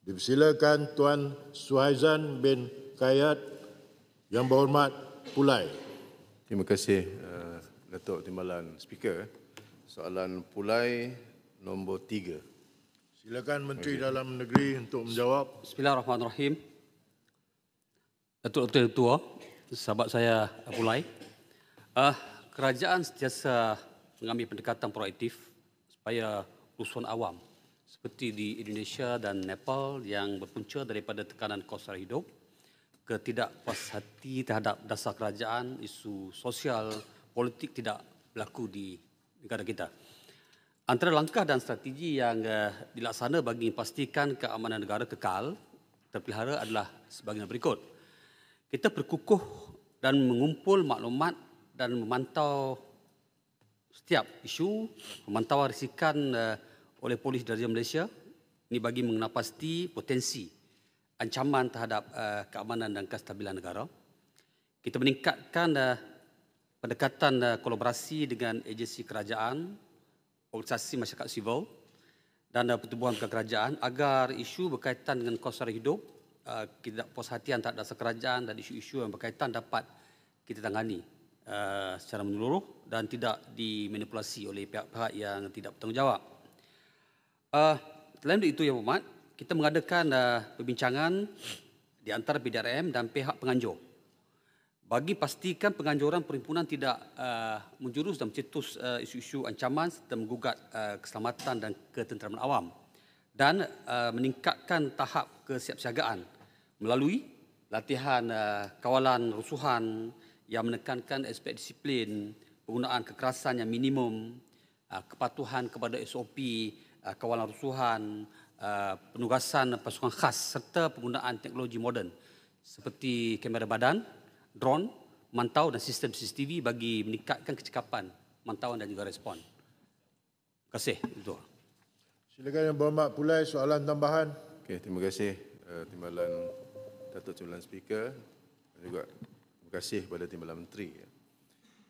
Dipersilakan Tuan Suhaizan bin Kayat yang berhormat Pulai. Terima kasih Datuk Timbalan Speaker. Soalan Pulai nombor 3. Silakan Menteri Dalam Negeri untuk menjawab. Bismillahirrahmanirrahim. Datuk Ketua, sahabat saya Pulai. Kerajaan sentiasa mengambil pendekatan proaktif supaya kerusuhan awam seperti di Indonesia dan Nepal yang berpunca daripada tekanan kos sara hidup, ketidakpuashati terhadap dasar kerajaan, isu sosial, politik tidak berlaku di negara kita. Antara langkah dan strategi yang dilaksana bagi memastikan keamanan negara kekal terpelihara adalah sebagaimana berikut. Kita berkukuh dan mengumpul maklumat dan memantau setiap isu, memantau risikan oleh Polis Diraja Malaysia. Ini bagi mengenal pasti potensi ancaman terhadap keamanan dan kestabilan negara. Kita meningkatkan pendekatan kolaborasi dengan agensi kerajaan, organisasi masyarakat sivil dan pertubuhan kerajaan agar isu berkaitan dengan kos sara hidup, ketidakpuashatian terhadap dasar kerajaan dan isu-isu yang berkaitan dapat kita tangani secara menyeluruh dan tidak dimanipulasi oleh pihak-pihak yang tidak bertanggungjawab. Selain itu, Yang Berhormat, kita mengadakan perbincangan di antara PDRM dan pihak penganjur bagi pastikan penganjuran perhimpunan tidak menjurus dan mencetus isu-isu ancaman serta menggugat keselamatan dan ketenteraman awam dan meningkatkan tahap kesiapsiagaan melalui latihan kawalan rusuhan yang menekankan aspek disiplin, penggunaan kekerasan yang minimum, kepatuhan kepada SOP, kawalan rusuhan, penugasan pasukan khas serta penggunaan teknologi moden seperti kamera badan, drone, mantau dan sistem CCTV bagi meningkatkan kecekapan mantauan dan juga respon. Terima kasih. Ketua. Silakan Yang Berhormat Pulai, soalan tambahan. Okey, terima kasih Timbalan Datuk Timbalan Speaker dan juga terima kasih kepada Timbalan Menteri.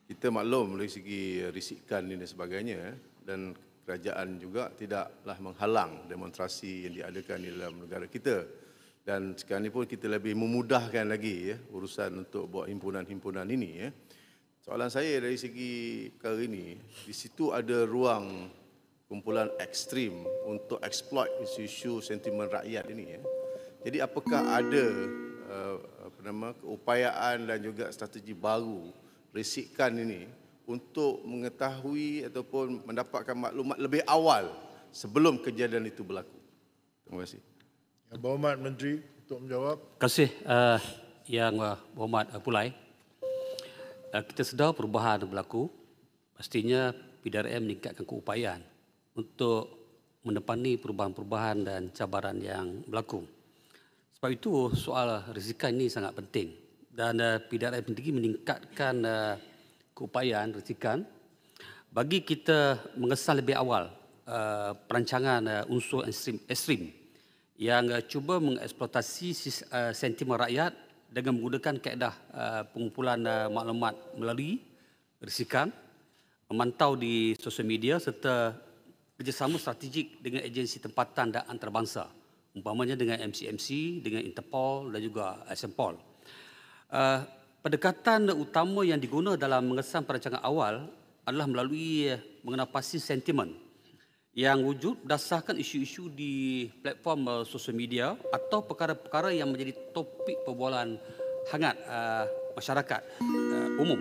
Kita maklum dari segi risikan ini dan sebagainya dan kerajaan juga tidaklah menghalang demonstrasi yang diadakan di dalam negara kita. Dan sekarang ini pun kita lebih memudahkan lagi urusan untuk buat himpunan-himpunan ini. Soalan saya dari segi perkara ini, di situ ada ruang kumpulan ekstrim untuk exploit isu-isu sentimen rakyat ini. Jadi apakah ada keupayaan dan juga strategi baru risikan ini untuk mengetahui ataupun mendapatkan maklumat lebih awal sebelum kejadian itu berlaku? Terima kasih. Yang Berhormat Menteri untuk menjawab. Terima kasih Yang Berhormat Pulai. Kita sedar perubahan berlaku. Pastinya PDRM meningkatkan keupayaan untuk menepani perubahan-perubahan dan cabaran yang berlaku. Sebab itu soal risikan ini sangat penting dan PDRM sendiri meningkatkan keupayaan risikan bagi kita mengesan lebih awal perancangan unsur ekstrim yang cuba mengeksploitasi sentimen rakyat dengan menggunakan kaedah pengumpulan maklumat melalui risikan, memantau di sosial media serta kerjasama strategik dengan agensi tempatan dan antarabangsa, umpamanya dengan MCMC, dengan Interpol dan juga Sempol. Pendekatan utama yang digunakan dalam mengesan perancangan awal adalah melalui mengenal pasti sentimen yang wujud berdasarkan isu-isu di platform sosial media atau perkara-perkara yang menjadi topik perbualan hangat masyarakat umum.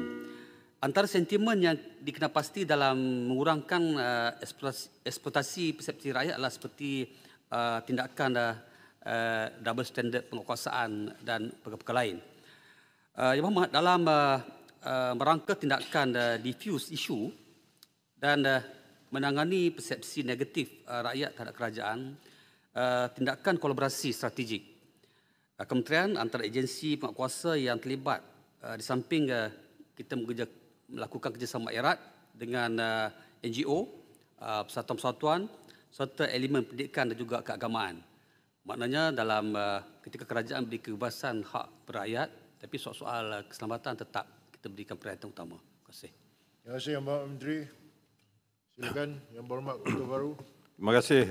Antara sentimen yang dikenal pasti dalam mengurangkan eksploitasi persepsi rakyat adalah seperti tindakan double standard penguasaan dan perkara-perkara lain. Yang Berhormat, dalam merangka tindakan diffuse isu dan menangani persepsi negatif rakyat terhadap kerajaan, tindakan kolaborasi strategik kementerian antara agensi penguatkuasa yang terlibat di samping kita melakukan kerjasama erat dengan NGO, persatuan-persatuan serta elemen pendidikan dan juga keagamaan. Maknanya dalam ketika kerajaan beri kebebasan hak berakyat, tapi soal-soal keselamatan tetap kita berikan perhatian utama. Terima kasih. Terima kasih Yang Berhormat Menteri. Silakan Yang Berhormat Ketua Baru. Terima kasih.